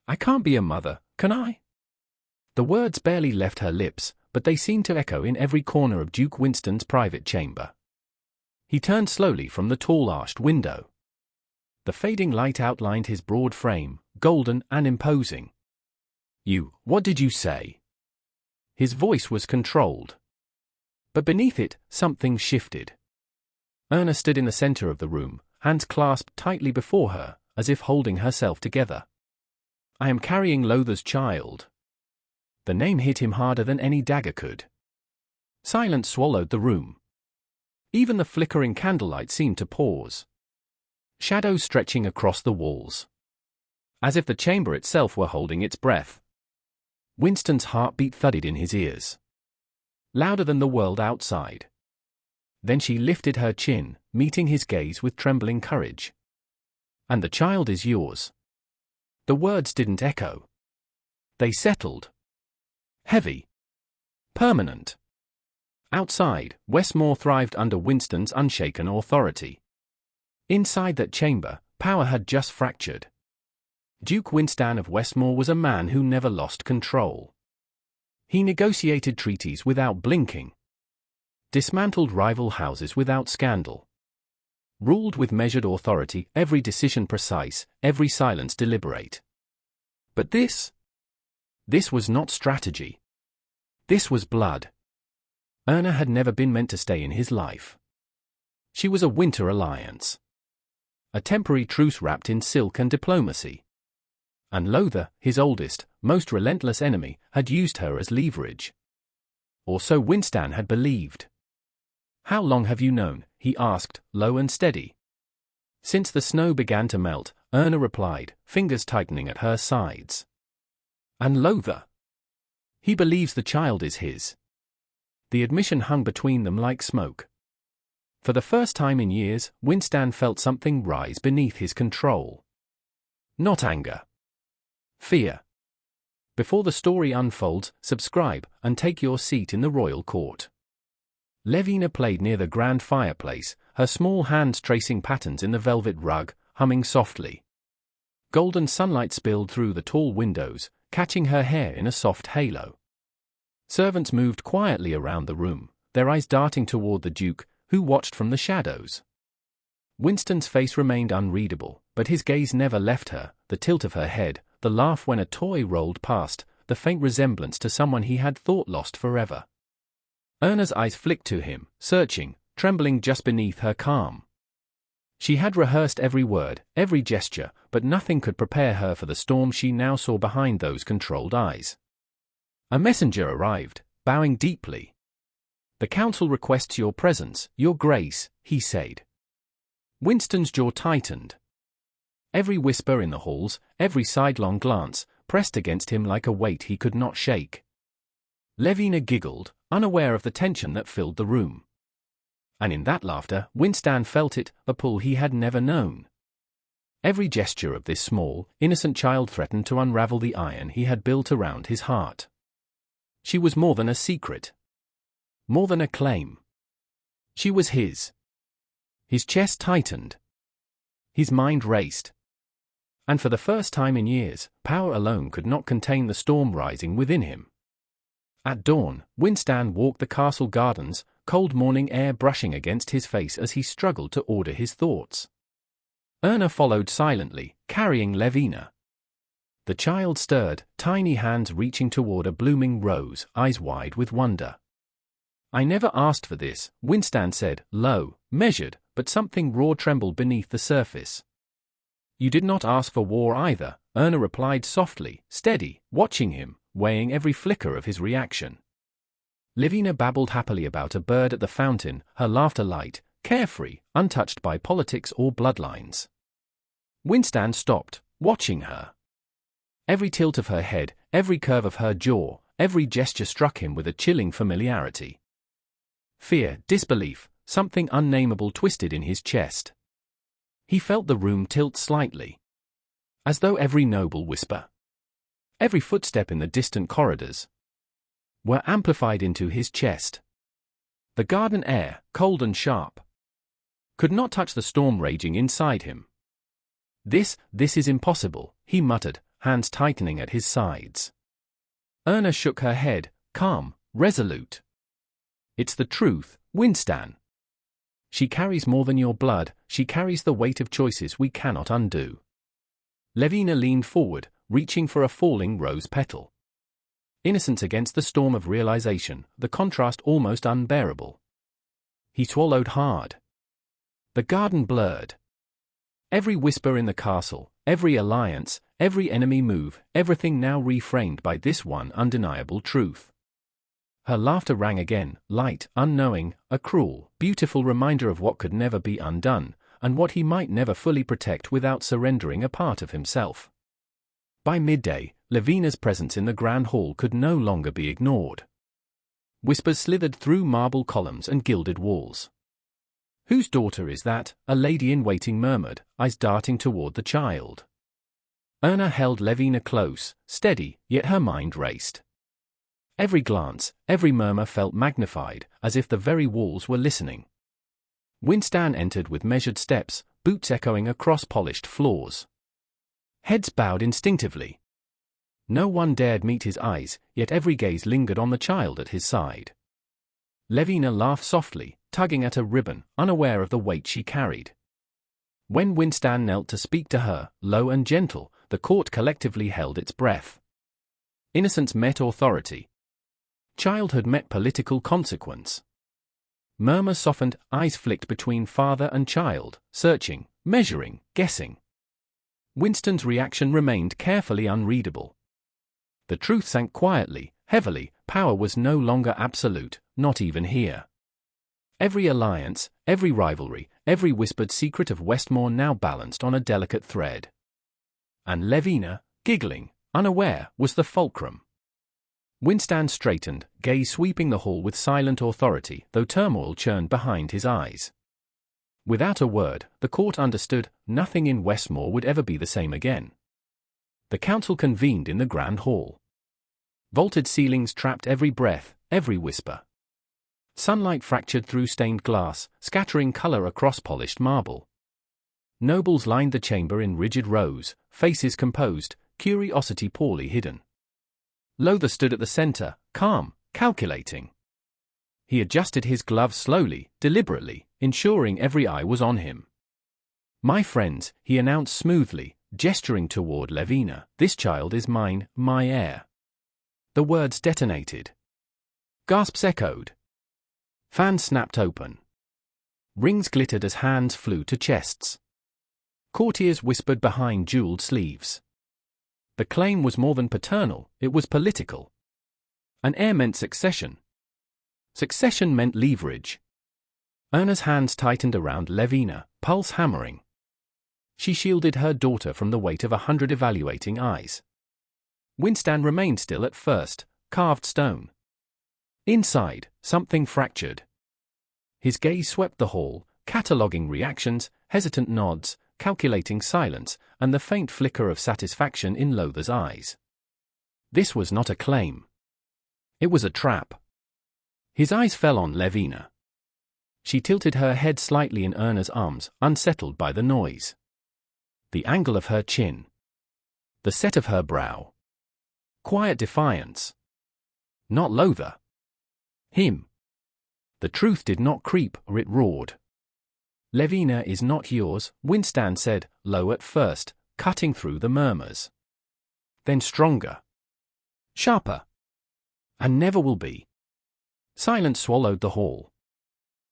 I can't be a mother, can I? The words barely left her lips, but they seemed to echo in every corner of Duke Wynstan's private chamber. He turned slowly from the tall arched window. The fading light outlined his broad frame, golden and imposing. What did you say? His voice was controlled. But beneath it, something shifted. Erna stood in the center of the room, hands clasped tightly before her, as if holding herself together. I am carrying Lothar's child. The name hit him harder than any dagger could. Silence swallowed the room. Even the flickering candlelight seemed to pause. Shadows stretching across the walls. As if the chamber itself were holding its breath. Wynstan's heartbeat thudded in his ears. Louder than the world outside. Then she lifted her chin, meeting his gaze with trembling courage. And the child is yours. The words didn't echo. They settled. Heavy. Permanent. Outside, Westmore thrived under Wynstan's unshaken authority. Inside that chamber, power had just fractured. Duke Wynnstan of Westmore was a man who never lost control. He negotiated treaties without blinking. Dismantled rival houses without scandal. Ruled with measured authority, every decision precise, every silence deliberate. But this was not strategy. This was blood. Erna had never been meant to stay in his life. She was a winter alliance. A temporary truce wrapped in silk and diplomacy. And Lothar, his oldest, most relentless enemy, had used her as leverage. Or so Wynnstan had believed. How long have you known? He asked, low and steady. Since the snow began to melt, Erna replied, fingers tightening at her sides. And Lothar? He believes the child is his. The admission hung between them like smoke. For the first time in years, Wynnstan felt something rise beneath his control. Not anger. Fear. Before the story unfolds, subscribe and take your seat in the royal court. Levina played near the grand fireplace, her small hands tracing patterns in the velvet rug, humming softly. Golden sunlight spilled through the tall windows, catching her hair in a soft halo. Servants moved quietly around the room, their eyes darting toward the Duke, who watched from the shadows. Wynstan's face remained unreadable, but his gaze never left her, the tilt of her head, the laugh when a toy rolled past, the faint resemblance to someone he had thought lost forever. Erna's eyes flicked to him, searching, trembling just beneath her calm. She had rehearsed every word, every gesture, but nothing could prepare her for the storm she now saw behind those controlled eyes. A messenger arrived, bowing deeply. The council requests your presence, your grace, he said. Wynstan's jaw tightened. Every whisper in the halls, every sidelong glance, pressed against him like a weight he could not shake. Levina giggled, unaware of the tension that filled the room. And in that laughter, Wynnstan felt it, a pull he had never known. Every gesture of this small, innocent child threatened to unravel the iron he had built around his heart. She was more than a secret. More than a claim. She was his. His chest tightened. His mind raced. And for the first time in years, power alone could not contain the storm rising within him. At dawn, Wynnstan walked the castle gardens, cold morning air brushing against his face as he struggled to order his thoughts. Erna followed silently, carrying Levina. The child stirred, tiny hands reaching toward a blooming rose, eyes wide with wonder. I never asked for this, Wynnstan said, low, measured, but something raw trembled beneath the surface. You did not ask for war either, Erna replied softly, steady, watching him, weighing every flicker of his reaction. Levina babbled happily about a bird at the fountain, her laughter light, carefree, untouched by politics or bloodlines. Wynnstan stopped, watching her. Every tilt of her head, every curve of her jaw, every gesture struck him with a chilling familiarity. Fear, disbelief, something unnameable twisted in his chest. He felt the room tilt slightly. As though every noble whisper, every footstep in the distant corridors, were amplified into his chest. The garden air, cold and sharp, could not touch the storm raging inside him. This is impossible, he muttered, hands tightening at his sides. Erna shook her head, calm, resolute. "It's the truth, Wynnstan. She carries more than your blood, she carries the weight of choices we cannot undo." Levina leaned forward, reaching for a falling rose petal. Innocence against the storm of realization, the contrast almost unbearable. He swallowed hard. The garden blurred. Every whisper in the castle, every alliance, every enemy move, everything now reframed by this one undeniable truth. Her laughter rang again, light, unknowing, a cruel, beautiful reminder of what could never be undone, and what he might never fully protect without surrendering a part of himself. By midday, Levina's presence in the grand hall could no longer be ignored. Whispers slithered through marble columns and gilded walls. "Whose daughter is that?" a lady-in-waiting murmured, eyes darting toward the child. Erna held Levina close, steady, yet her mind raced. Every glance, every murmur felt magnified, as if the very walls were listening. Wynnstan entered with measured steps, boots echoing across polished floors. Heads bowed instinctively. No one dared meet his eyes, yet every gaze lingered on the child at his side. Levina laughed softly, tugging at a ribbon, unaware of the weight she carried. When Wynnstan knelt to speak to her, low and gentle, the court collectively held its breath. Innocence met authority. Childhood met political consequence. Murmurs softened, eyes flicked between father and child, searching, measuring, guessing. Wynstan's reaction remained carefully unreadable. The truth sank quietly, heavily, power was no longer absolute, not even here. Every alliance, every rivalry, every whispered secret of Westmore now balanced on a delicate thread. And Levina, giggling, unaware, was the fulcrum. Wynnstan straightened, gaze sweeping the hall with silent authority, though turmoil churned behind his eyes. Without a word, the court understood, nothing in Westmore would ever be the same again. The council convened in the grand hall. Vaulted ceilings trapped every breath, every whisper. Sunlight fractured through stained glass, scattering color across polished marble. Nobles lined the chamber in rigid rows, faces composed, curiosity poorly hidden. Lowther stood at the center, calm, calculating. He adjusted his gloves slowly, deliberately, ensuring every eye was on him. "My friends," he announced smoothly, gesturing toward Levina, "this child is mine, my heir." The words detonated. Gasps echoed. Fans snapped open. Rings glittered as hands flew to chests. Courtiers whispered behind jeweled sleeves. The claim was more than paternal, it was political. An heir meant succession. Succession meant leverage. Erna's hands tightened around Levina, pulse hammering. She shielded her daughter from the weight of 100 evaluating eyes. Wynnstan remained still at first, carved stone. Inside, something fractured. His gaze swept the hall, cataloguing reactions, hesitant nods, calculating silence, and the faint flicker of satisfaction in Lowther's eyes. This was not a claim. It was a trap. His eyes fell on Levina. She tilted her head slightly in Erna's arms, unsettled by the noise. The angle of her chin. The set of her brow. Quiet defiance. Not Lowther. Him. The truth did not creep, or it roared. "Levina is not yours," Wynnstan said, low at first, cutting through the murmurs. Then stronger. Sharper. And never will be. Silence swallowed the hall.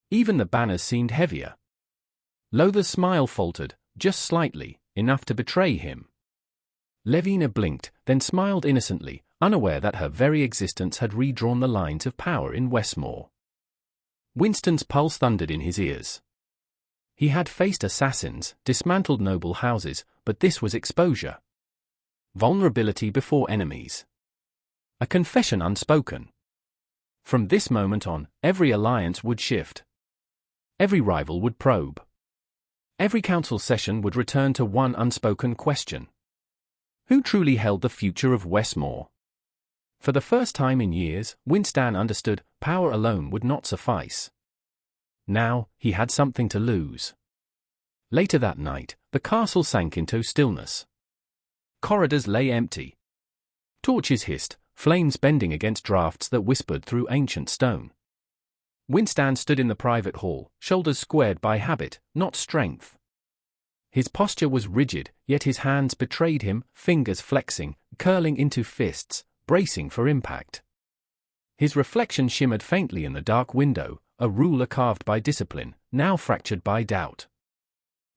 Even the banners seemed heavier. Lowther's smile faltered, just slightly, enough to betray him. Levina blinked, then smiled innocently, unaware that her very existence had redrawn the lines of power in Westmore. Wynstan's pulse thundered in his ears. He had faced assassins, dismantled noble houses, but this was exposure. Vulnerability before enemies. A confession unspoken. From this moment on, every alliance would shift. Every rival would probe. Every council session would return to one unspoken question. Who truly held the future of Westmore? For the first time in years, Wynnstan understood power alone would not suffice. Now, he had something to lose. Later that night, the castle sank into stillness. Corridors lay empty. Torches hissed, flames bending against drafts that whispered through ancient stone. Wynnstan stood in the private hall, shoulders squared by habit, not strength. His posture was rigid, yet his hands betrayed him, fingers flexing, curling into fists, bracing for impact. His reflection shimmered faintly in the dark window, a ruler carved by discipline, now fractured by doubt.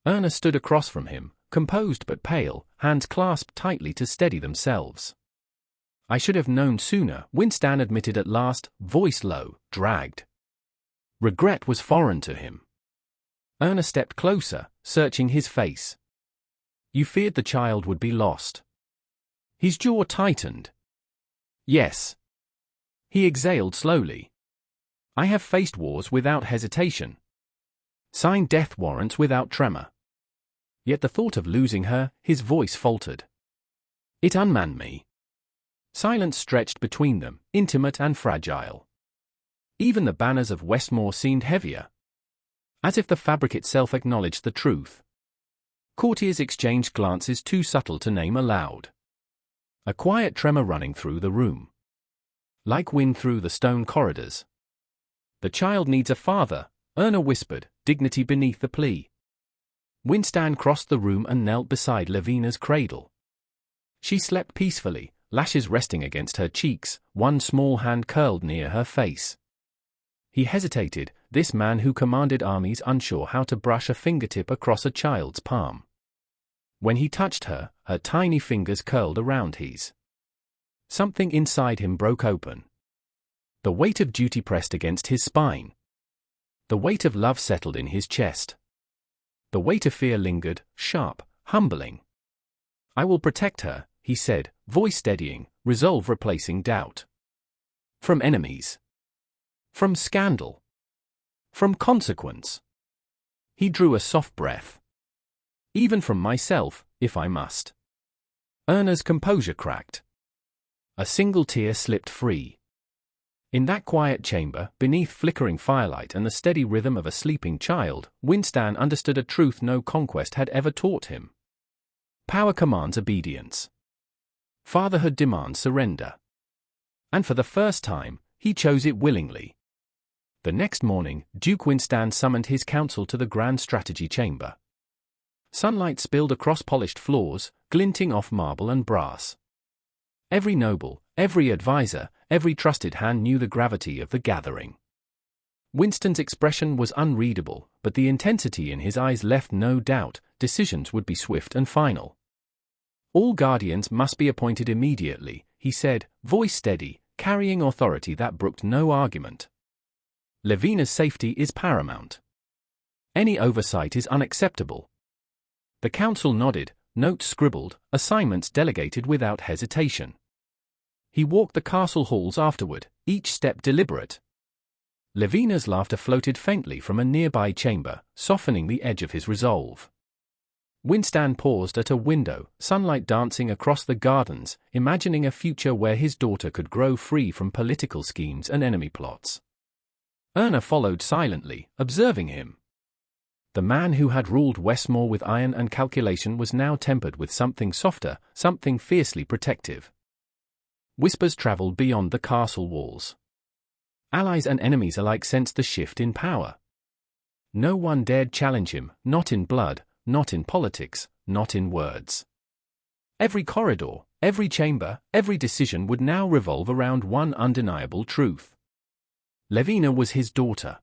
Erna stood across from him, composed but pale, hands clasped tightly to steady themselves. "I should have known sooner," Wynnstan admitted at last, voice low, dragged. Regret was foreign to him. Erna stepped closer, searching his face. "You feared the child would be lost." His jaw tightened. "Yes." He exhaled slowly. "I have faced wars without hesitation. Signed death warrants without tremor. Yet the thought of losing her," his voice faltered. "It unmanned me." Silence stretched between them, intimate and fragile. Even the banners of Westmore seemed heavier. As if the fabric itself acknowledged the truth. Courtiers exchanged glances too subtle to name aloud. A quiet tremor running through the room. Like wind through the stone corridors. "The child needs a father," Erna whispered, dignity beneath the plea. Wynnstan crossed the room and knelt beside Lavina's cradle. She slept peacefully, lashes resting against her cheeks, one small hand curled near her face. He hesitated, this man who commanded armies unsure how to brush a fingertip across a child's palm. When he touched her, her tiny fingers curled around his. Something inside him broke open. The weight of duty pressed against his spine. The weight of love settled in his chest. The weight of fear lingered, sharp, humbling. "I will protect her," he said, voice steadying, resolve replacing doubt. "From enemies. From scandal. From consequence." He drew a soft breath. "Even from myself, if I must." Erna's composure cracked. A single tear slipped free. In that quiet chamber, beneath flickering firelight and the steady rhythm of a sleeping child, Wynnstan understood a truth no conquest had ever taught him. Power commands obedience. Fatherhood demands surrender. And for the first time, he chose it willingly. The next morning, Duke Wynnstan summoned his council to the Grand Strategy Chamber. Sunlight spilled across polished floors, glinting off marble and brass. Every noble, every advisor, every trusted hand knew the gravity of the gathering. Wynstan's expression was unreadable, but the intensity in his eyes left no doubt, decisions would be swift and final. "All guardians must be appointed immediately," he said, voice steady, carrying authority that brooked no argument. "Lavina's safety is paramount. Any oversight is unacceptable." The council nodded, notes scribbled, assignments delegated without hesitation. He walked the castle halls afterward, each step deliberate. Lavina's laughter floated faintly from a nearby chamber, softening the edge of his resolve. Wynnstan paused at a window, sunlight dancing across the gardens, imagining a future where his daughter could grow free from political schemes and enemy plots. Erna followed silently, observing him. The man who had ruled Westmore with iron and calculation was now tempered with something softer, something fiercely protective. Whispers traveled beyond the castle walls. Allies and enemies alike sensed the shift in power. No one dared challenge him, not in blood, not in politics, not in words. Every corridor, every chamber, every decision would now revolve around one undeniable truth. Lavina was his daughter.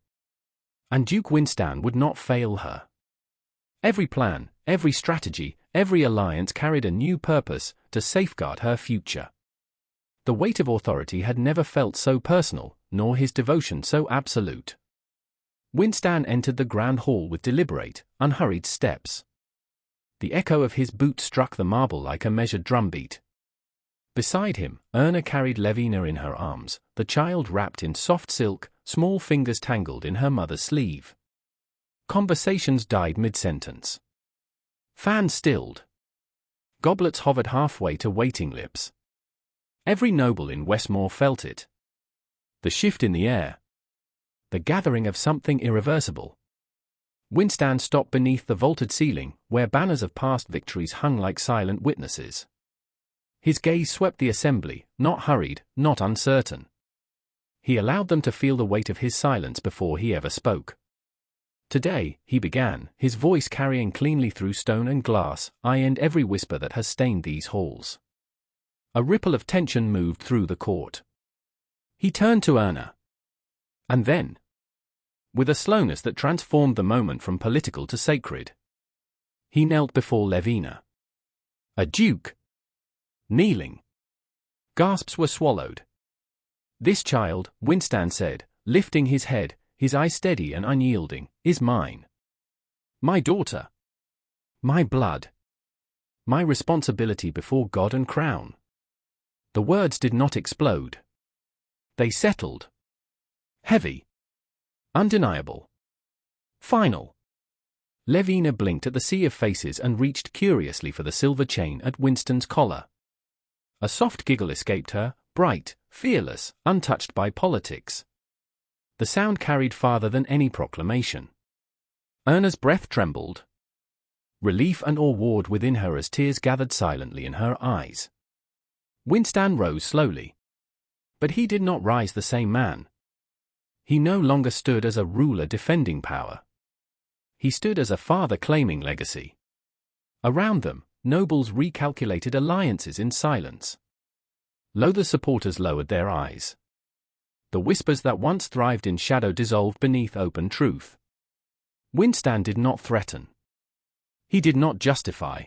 And Duke Wynnstan would not fail her. Every plan, every strategy, every alliance carried a new purpose, to safeguard her future. The weight of authority had never felt so personal, nor his devotion so absolute. Wynnstan entered the grand hall with deliberate, unhurried steps. The echo of his boot struck the marble like a measured drumbeat. Beside him, Erna carried Lavina in her arms, the child wrapped in soft silk, small fingers tangled in her mother's sleeve. Conversations died mid-sentence. Fans stilled. Goblets hovered halfway to waiting lips. Every noble in Westmore felt it. The shift in the air. The gathering of something irreversible. Wynnstan stopped beneath the vaulted ceiling, where banners of past victories hung like silent witnesses. His gaze swept the assembly, not hurried, not uncertain. He allowed them to feel the weight of his silence before he ever spoke. Today, he began, his voice carrying cleanly through stone and glass, I end every whisper that has stained these halls. A ripple of tension moved through the court. He turned to Erna. And then, with a slowness that transformed the moment from political to sacred, he knelt before Levina. A duke. Kneeling. Gasps were swallowed. This child, Wynnstan said, lifting his head, his eyes steady and unyielding, is mine. My daughter. My blood. My responsibility before God and crown. The words did not explode. They settled. Heavy. Undeniable. Final. Levina blinked at the sea of faces and reached curiously for the silver chain at Wynstan's collar. A soft giggle escaped her, bright, fearless, untouched by politics. The sound carried farther than any proclamation. Erna's breath trembled. Relief and awe warred within her as tears gathered silently in her eyes. Wynnstan rose slowly. But he did not rise the same man. He no longer stood as a ruler defending power. He stood as a father claiming legacy. Around them, nobles recalculated alliances in silence. The supporters lowered their eyes. The whispers that once thrived in shadow dissolved beneath open truth. Wynnstan did not threaten. He did not justify.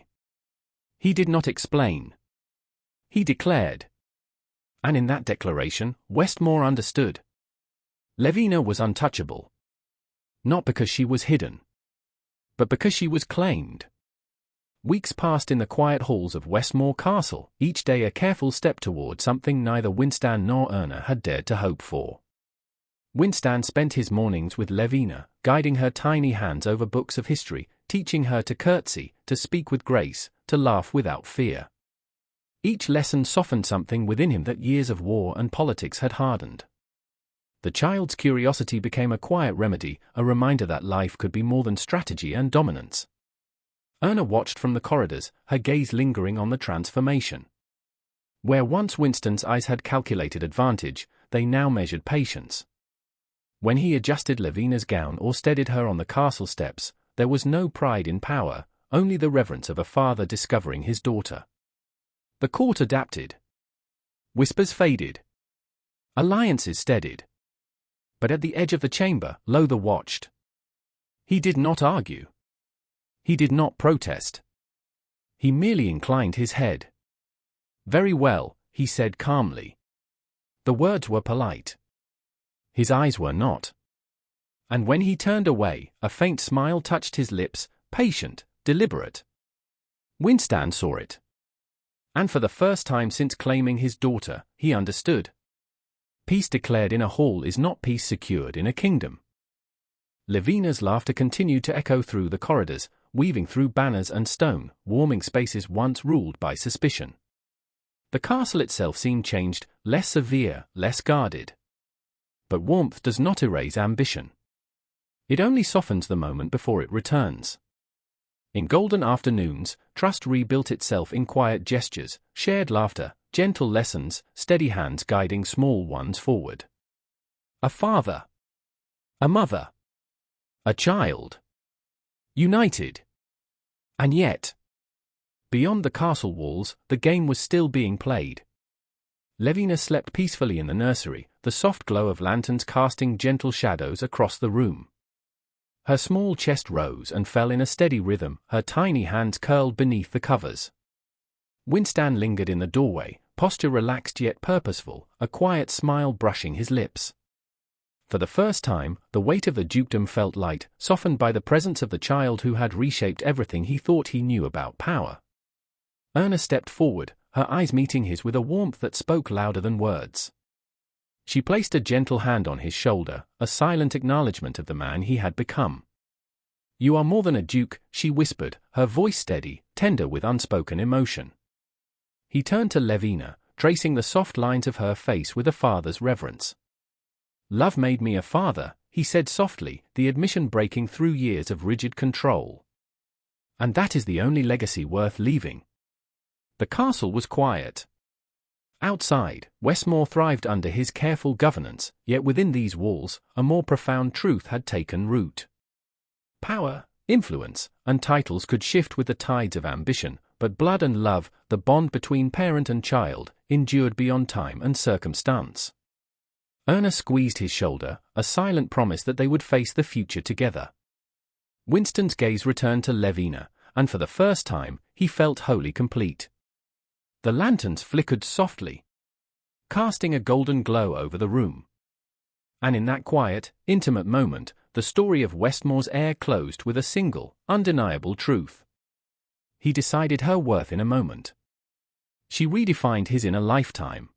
He did not explain. He declared. And in that declaration, Westmore understood. Levina was untouchable. Not because she was hidden, but because she was claimed. Weeks passed in the quiet halls of Westmore Castle, each day a careful step toward something neither Wynnstan nor Erna had dared to hope for. Wynnstan spent his mornings with Levina, guiding her tiny hands over books of history, teaching her to curtsy, to speak with grace, to laugh without fear. Each lesson softened something within him that years of war and politics had hardened. The child's curiosity became a quiet remedy, a reminder that life could be more than strategy and dominance. Erna watched from the corridors, her gaze lingering on the transformation. Where once Wynstan's eyes had calculated advantage, they now measured patience. When he adjusted Levina's gown or steadied her on the castle steps, there was no pride in power, only the reverence of a father discovering his daughter. The court adapted. Whispers faded. Alliances steadied. But at the edge of the chamber, Lotha watched. He did not argue. He did not protest. He merely inclined his head. Very well, he said calmly. The words were polite. His eyes were not. And when he turned away, a faint smile touched his lips, patient, deliberate. Wynnstan saw it. And for the first time since claiming his daughter, he understood. Peace declared in a hall is not peace secured in a kingdom. Levina's laughter continued to echo through the corridors, weaving through banners and stone, warming spaces once ruled by suspicion. The castle itself seemed changed, less severe, less guarded. But warmth does not erase ambition. It only softens the moment before it returns. In golden afternoons, trust rebuilt itself in quiet gestures, shared laughter, gentle lessons, steady hands guiding small ones forward. A father. A mother. A child. United. And yet, beyond the castle walls, the game was still being played. Levina slept peacefully in the nursery, the soft glow of lanterns casting gentle shadows across the room. Her small chest rose and fell in a steady rhythm, her tiny hands curled beneath the covers. Wynnstan lingered in the doorway, posture relaxed yet purposeful, a quiet smile brushing his lips. For the first time, the weight of the dukedom felt light, softened by the presence of the child who had reshaped everything he thought he knew about power. Erna stepped forward, her eyes meeting his with a warmth that spoke louder than words. She placed a gentle hand on his shoulder, a silent acknowledgement of the man he had become. "You are more than a duke," she whispered, her voice steady, tender with unspoken emotion. He turned to Levina, tracing the soft lines of her face with a father's reverence. "Love made me a father," he said softly, the admission breaking through years of rigid control. "And that is the only legacy worth leaving." The castle was quiet. Outside, Westmore thrived under his careful governance, yet within these walls, a more profound truth had taken root. Power, influence, and titles could shift with the tides of ambition, but blood and love, the bond between parent and child, endured beyond time and circumstance. Erna squeezed his shoulder, a silent promise that they would face the future together. Wynstan's gaze returned to Levina, and for the first time, he felt wholly complete. The lanterns flickered softly, casting a golden glow over the room. And in that quiet, intimate moment, the story of Westmore's heir closed with a single, undeniable truth. He decided her worth in a moment. She redefined his in a lifetime.